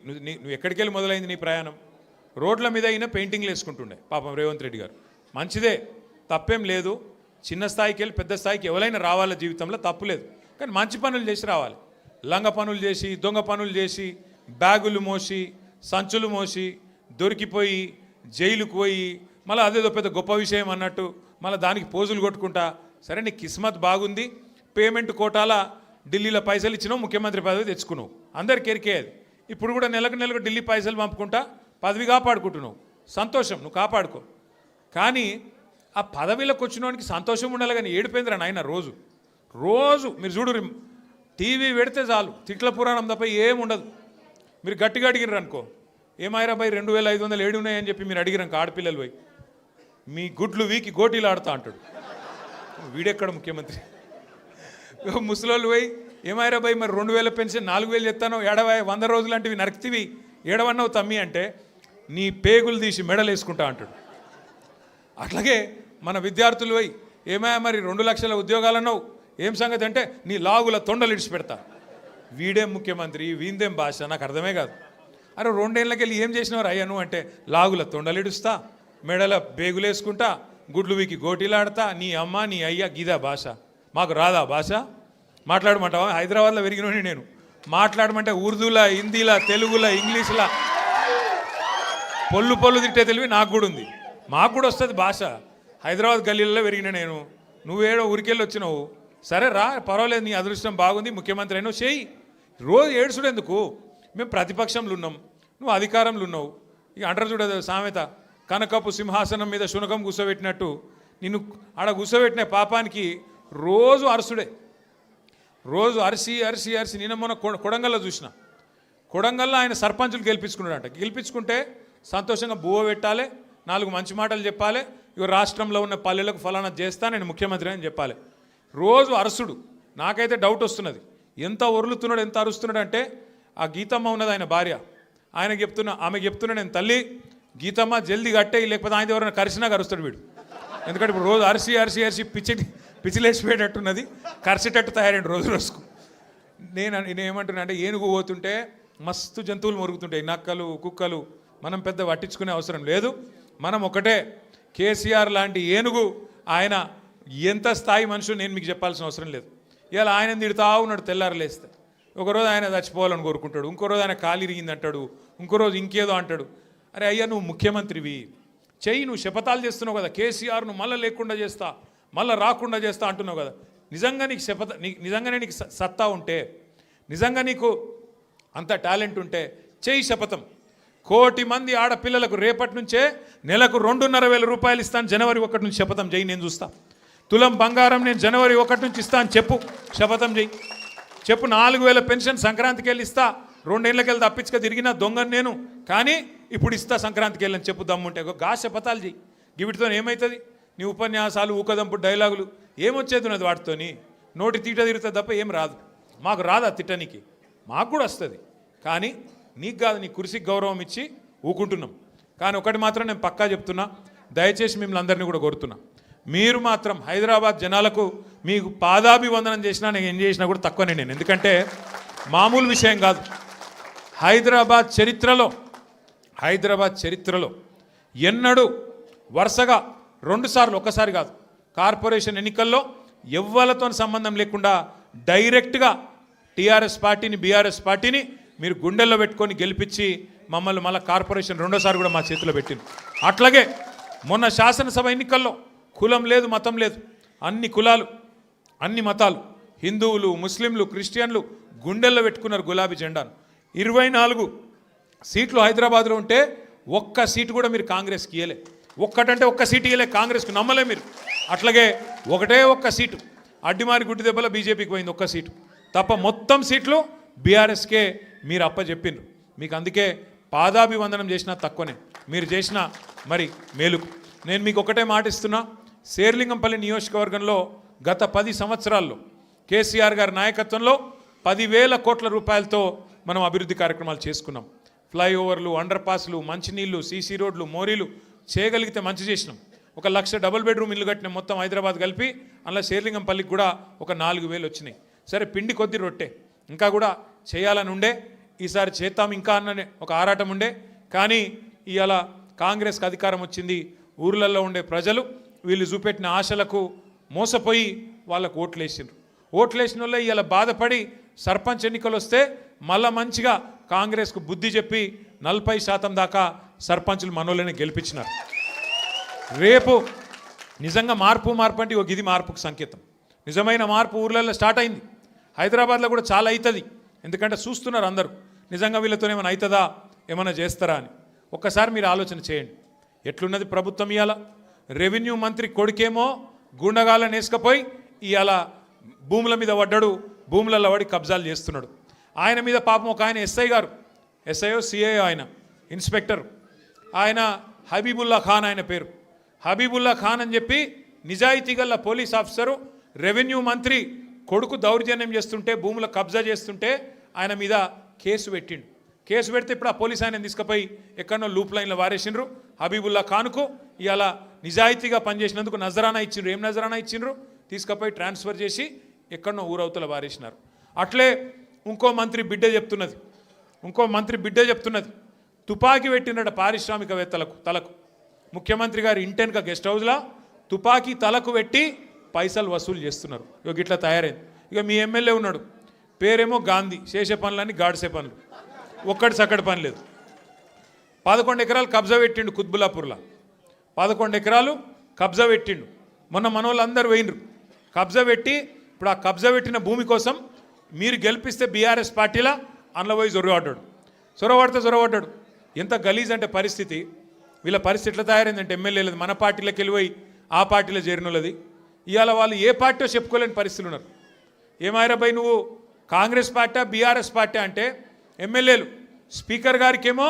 నువ్వు ఎక్కడికి వెళ్ళి మొదలైంది నీ ప్రయాణం? రోడ్ల మీద అయినా పెయింటింగ్లు వేసుకుంటుండే పాపం రేవంత్ రెడ్డి గారు. మంచిదే, తప్పేం లేదు. చిన్న స్థాయికి వెళ్ళి పెద్ద స్థాయికి ఎవరైనా రావాల జీవితంలో, తప్పు లేదు. కానీ మంచి పనులు చేసి రావాలి. లంగ పనులు చేసి, దొంగ పనులు చేసి, బ్యాగులు మోసి, సంచులు మోసి, దొరికిపోయి జైలుకు పోయి మళ్ళీ అదేదో పెద్ద గొప్ప విషయం అన్నట్టు మళ్ళీ దానికి పోజులు కొట్టుకుంటా. సరే, నీ కిస్మత్ బాగుంది, పేమెంట్ కోటాల ఢిల్లీలో పైసలు ఇచ్చినావు, ముఖ్యమంత్రి పదవి తెచ్చుకున్నావు, అందరికి ఎరికేది. ఇప్పుడు కూడా నెలకు నెలకు ఢిల్లీ పైసలు పంపుకుంటా పదవి కాపాడుకుంటున్నావు. సంతోషం, నువ్వు కాపాడుకో. కానీ ఆ పదవిలోకి వచ్చినోనికి సంతోషం ఉండాలి, కానీ ఏడిపోయిందిరా నాయన. రోజు రోజు మీరు చూడు, టీవీ పెడితే చాలు తిట్ల పురాణం తప్ప ఏముండదు. మీరు గట్టిగా అడిగిర్రు అనుకో, ఏమాయిరా బై 2500 ఏడు ఉన్నాయని చెప్పి మీరు అడిగిరాక ఆడపిల్లలు పోయి మీ గుడ్లు వీకి గోటీలు ఆడుతా అంటాడు. వీడెక్కడ ముఖ్యమంత్రి? ముసలోళ్ళు పోయి ఏమాయిరా బై మరి 2000 పెన్షన్ 4000 చెప్తాను, 100 రోజులు లాంటివి నరక్తివి ఏడవన్నావు తమ్మి అంటే నీ పేగులు తీసి మెడలు వేసుకుంటా అంటాడు. అట్లాగే మన విద్యార్థులు పోయి ఏమయ్యా మరి 2 లక్షల ఉద్యోగాలన్నావు, ఏం సంగతి అంటే నీ లాగుల తొండలు ఇడిచి పెడతా. వీడేం ముఖ్యమంత్రి, వీందేం భాష, నాకు అర్థమే కాదు. అరే 2 ఏళ్ళకి వెళ్ళి ఏం చేసినవారు అయ్యా నువ్వు అంటే, లాగుల తొండలు ఇడుస్తా, మెడల బేగులేసుకుంటా, గుడ్లు వీకి గోటీలాడతా, నీ అమ్మ నీ అయ్యా గీదా భాష. మాకు రాదా భాష? మాట్లాడమంటావా? హైదరాబాద్లో పెరిగినోని నేను. మాట్లాడమంటే ఉర్దూలా, హిందీలా, తెలుగులా, ఇంగ్లీష్లా పొల్లు పొల్లు తిట్టే తెలివి నాకు కూడా ఉంది. మాకు కూడా వస్తుంది భాష. హైదరాబాద్ గల్లీలలో పెరిగిన నేను, నువ్వేడో ఊరికెళ్ళి వచ్చినావు. సరే రా, పర్వాలేదు, నీ అదృష్టం బాగుంది, ముఖ్యమంత్రి అయినావు, చేయి. రోజు ఏడుచుడు ఎందుకు? మేము ప్రతిపక్షంలో ఉన్నాం, నువ్వు అధికారంలో ఉన్నావు. ఇక అంటారు చూడదు సామెత, కనకపు సింహాసనం మీద శునకం కూర్చోబెట్టినట్టు నిన్ను ఆడ కూర్చోబెట్టిన పాపానికి రోజు అరసుడే. రోజు అరిసి అరిసి అరిసి. నిన్న మొన్న కొడంగల్లో చూసిన, కొడంగల్లో ఆయన సర్పంచులు గెలిపించుకున్నాడంట. గెలిపించుకుంటే సంతోషంగా బువ్వ పెట్టాలి, 4 మంచి మాటలు చెప్పాలి, ఇక రాష్ట్రంలో ఉన్న పల్లెలకు ఫలానా చేస్తా, నేను ముఖ్యమంత్రి అని చెప్పాలి. రోజు అరసుడు. నాకైతే డౌట్ వస్తున్నది, ఎంత ఒరులుతున్నాడు, ఎంత అరుస్తున్నాడు అంటే, ఆ గీతమ్మ ఉన్నది ఆయన భార్య, ఆయనకు చెప్తున్నా, ఆమెకు చెప్తున్నా నేను, తల్లి గీతమ్మ జల్దీ కట్టే, లేకపోతే ఆయన ఎవరైనా కరిసినా కరుస్తాడు వీడు. ఎందుకంటే ఇప్పుడు రోజు అరిసి అరిసి అరిసి పిచ్చిలేసిపోయేటట్టున్నది, కరిసేటట్టు తయారైంది రోజు రోజుకు. నేనేమంటున్నా అంటే, ఏనుగు పోతుంటే మస్తు జంతువులు మొరుగుతుంటాయి, నక్కలు కుక్కలు. మనం పెద్ద పట్టించుకునే అవసరం లేదు. మనం ఒకటే, కేసీఆర్ లాంటి ఏనుగు ఆయన ఎంత స్థాయి మనుషులు నేను మీకు చెప్పాల్సిన అవసరం లేదు. ఇలా ఆయన తిడుతా ఉన్నాడు తెల్లారలేస్తే. ఒకరోజు ఆయన చచ్చిపోవాలని కోరుకుంటాడు, ఇంకో రోజు ఆయన కాలు ఇరిగింది అంటాడు, ఇంకో రోజు ఇంకేదో అంటాడు. అరే అయ్యా, నువ్వు ముఖ్యమంత్రివి, చెయ్యి. నువ్వు శపథాలు చేస్తున్నావు కదా, కేసీఆర్ను మళ్ళీ లేకుండా చేస్తా, మళ్ళీ రాకుండా చేస్తా అంటున్నావు కదా. నిజంగా నీకు నిజంగానే నీకు సత్తా ఉంటే, నిజంగా నీకు అంత టాలెంట్ ఉంటే చెయ్యి శపథం. 1 కోటి మంది ఆడపిల్లలకు రేపటి నుంచే నెలకు 2,500 రూపాయలు ఇస్తాను, జనవరి 1 నుంచి శపథం చేయి, నేను చూస్తా. తులం బంగారం నేను జనవరి 1 నుంచి ఇస్తాను చెప్పు, శపథం చేయి. చెప్పు, 4,000 పెన్షన్ సంక్రాంతికి వెళ్ళి ఇస్తా, 2 ఏళ్ళకి వెళ్ళి తప్పించుక తిరిగినా దొంగను నేను, కానీ ఇప్పుడు ఇస్తా సంక్రాంతికి వెళ్ళని చెప్పు దమ్ముంటే. గా శపథాలు చేయి. వీటితో ఏమవుతుంది? నీ ఉపన్యాసాలు, ఊకదంపుడు డైలాగులు ఏమొచ్చేది ఉన్నది వాటితోని? నోటి తీట తిరుగుతుంది తప్ప ఏం రాదు. మాకు రాదా తిట్టనికి? మాకు కూడా వస్తుంది, కానీ నీకు కాదు. నీ కుర్చీకి గౌరవం ఇచ్చి ఊకుంటున్నాం. కానీ ఒకటి మాత్రం నేను పక్కా చెప్తున్నా, దయచేసి మిమ్మల్ని అందరినీ కూడా కోరుతున్నా, మీరు మాత్రం హైదరాబాద్ జనాలకు మీకు పాదాభివందనం చేసినా, నేను ఏం చేసినా కూడా తక్కువనే నేను. ఎందుకంటే మామూలు విషయం కాదు. హైదరాబాద్ చరిత్రలో ఎన్నడూ వరుసగా 2 సార్లు, ఒక్కసారి కాదు, కార్పొరేషన్ ఎన్నికల్లో ఎవ్వలతో సంబంధం లేకుండా డైరెక్ట్గా టీఆర్ఎస్ పార్టీని, బీఆర్ఎస్ పార్టీని మీరు గుండెల్లో పెట్టుకొని గెలిపించి మమ్మల్ని మళ్ళీ కార్పొరేషన్ 2సారి కూడా మా చేతిలో పెట్టింది. అట్లాగే మొన్న శాసనసభ ఎన్నికల్లో కులం లేదు, మతం లేదు, అన్ని కులాలు, అన్ని మతాలు, హిందువులు, ముస్లింలు, క్రిస్టియన్లు గుండెల్లో పెట్టుకున్నారు గులాబీ జెండాను. 24 సీట్లు హైదరాబాద్లో ఉంటే ఒక్క సీటు కూడా మీరు కాంగ్రెస్కి ఇయ్యలే. ఒక్కటంటే ఒక్క సీటు ఇయ్యలే కాంగ్రెస్కి, నమ్మలే మీరు. అట్లాగే ఒక్క సీటు అడ్డిమారి గుడ్డి దెబ్బలో బీజేపీకి పోయింది, ఒక్క సీటు తప్ప మొత్తం సీట్లు బీఆర్ఎస్కే మీరు అప్పచెప్పిండ్రు. మీకు అందుకే పాదాభివందనం చేసినా తక్కువనే, మీరు చేసిన మరి మేలుకు. నేను మీకు ఒకటే మాట ఇస్తున్నా, శేర్లింగంపల్లి నియోజకవర్గంలో గత 10 సంవత్సరాల్లో కేసీఆర్ గారి నాయకత్వంలో 10,000 కోట్ల రూపాయలతో మనం అభివృద్ధి కార్యక్రమాలు చేసుకున్నాం. ఫ్లైఓవర్లు, అండర్ పాస్లు, మంచినీళ్ళు, సీసీ రోడ్లు, మోరీలు చేయగలిగితే మంచి చేసినాం. 1 లక్ష డబుల్ బెడ్రూమ్ ఇల్లు కట్టిన మొత్తం హైదరాబాద్ కలిపి, అందులో శేర్లింగంపల్లికి కూడా ఒక 4,000 వచ్చినాయి. సరే, పిండి కొద్ది రొట్టె ఇంకా కూడా చేయాలని ఉండే. ఈసారి చేద్దాం ఇంకా అన్ననే ఒక ఆరాటం ఉండే. కానీ ఇవాళ కాంగ్రెస్కి అధికారం వచ్చింది. ఊర్లలో ఉండే ప్రజలు వీళ్ళు చూపెట్టిన ఆశలకు మోసపోయి వాళ్ళకు ఓట్లేసిండ్రు. ఓట్లేసిన వాళ్ళే ఇవాళ బాధపడి సర్పంచ్ ఎన్నికలు వస్తే మళ్ళా మంచిగా కాంగ్రెస్కు బుద్ధి చెప్పి 40% దాకా సర్పంచులు మనోళ్ళని గెలిపించినారు. రేపు నిజంగా మార్పు అంటే ఒక ఇది మార్పుకు సంకేతం. నిజమైన మార్పు ఊర్లలో స్టార్ట్ అయింది. హైదరాబాద్లో కూడా చాలా అవుతుంది. ఎందుకంటే చూస్తున్నారు అందరూ నిజంగా వీళ్ళతో ఏమైనా అవుతుందా, ఏమైనా చేస్తారా అని. ఒక్కసారి మీరు ఆలోచన చేయండి. ఎట్లున్నది ప్రభుత్వం ఇవాళ. రెవెన్యూ మంత్రి కొడుకేమో గుండగాళ్ళని వేసుకపోయి ఇవాళ భూముల మీద పడ్డాడు, భూములలో పడి కబ్జాలు చేస్తున్నాడు. ఆయన మీద పాపం ఒక ఆయన ఎస్ఐ గారు, ఎస్ఐఓ సిఐఓ, ఆయన ఇన్స్పెక్టర్, ఆయన హబీబుల్లా ఖాన్ ఆయన పేరు. హబీబుల్లా ఖాన్ అని చెప్పి నిజాయితీ గల పోలీస్ ఆఫీసరు రెవెన్యూ మంత్రి కొడుకు దౌర్జన్యం చేస్తుంటే, భూముల కబ్జా చేస్తుంటే ఆయన మీద కేసు పెట్టిండు. కేసు పెడితే ఇప్పుడు ఆ పోలీస్ ఆయన తీసుకుపోయి ఎక్కడో లూప్ లైన్లో వారేసిండ్రు. హబీబుల్లా ఖాన్కు ఇవాళ నిజాయితీగా పనిచేసినందుకు నజరానా ఇచ్చిండ్రు. ఏం నజరానా ఇచ్చిండ్రు? తీసుకుపోయి ట్రాన్స్ఫర్ చేసి ఎక్కడో ఊరవతల వారేసినారు. అట్లే ఇంకో మంత్రి బిడ్డ చెప్తున్నది తుపాకీ పెట్టినట పారిశ్రామికవేత్తలకు తలకు. ముఖ్యమంత్రి గారు ఇంటెన్క గెస్ట్ హౌస్లో తుపాకీ తలకు పెట్టి పైసలు వసూలు చేస్తున్నారు. ఇక ఇట్లా తయారైంది. ఇక మీ ఎమ్మెల్యే ఉన్నాడు, పేరేమో గాంధీ, చేసే పనులన్నీ గాడిసే పనులు, ఒక్కటి సక్కడి పని లేదు. 11 ఎకరాలు కబ్జా పెట్టిండు కుత్బుల్లాపూర్లో. 11 ఎకరాలు కబ్జా పెట్టిండు. మొన్న మనోళ్ళందరూ పోయినరు కబ్జా పెట్టి. ఇప్పుడు ఆ కబ్జా పెట్టిన భూమి కోసం మీరు గెలిపిస్తే బీఆర్ఎస్ పార్టీలా అందులో పోయి చొరవడ్డాడు. ఎంత గలీజ్ అంటే పరిస్థితి. వీళ్ళ పరిస్థితి ఎట్లా తయారైందంటే ఎమ్మెల్యేలది మన పార్టీలోకి వెళ్ళిపోయి ఆ పార్టీలో చేరినోళ్ళది. ఇవాళ వాళ్ళు ఏ పార్టీ చెప్పుకోలేని పరిస్థితులు ఉన్నారు. ఏమాయరాబాయ్ నువ్వు కాంగ్రెస్ పార్టీ బీఆర్ఎస్ పార్టీ అంటే ఎమ్మెల్యేలు స్పీకర్ గారికేమో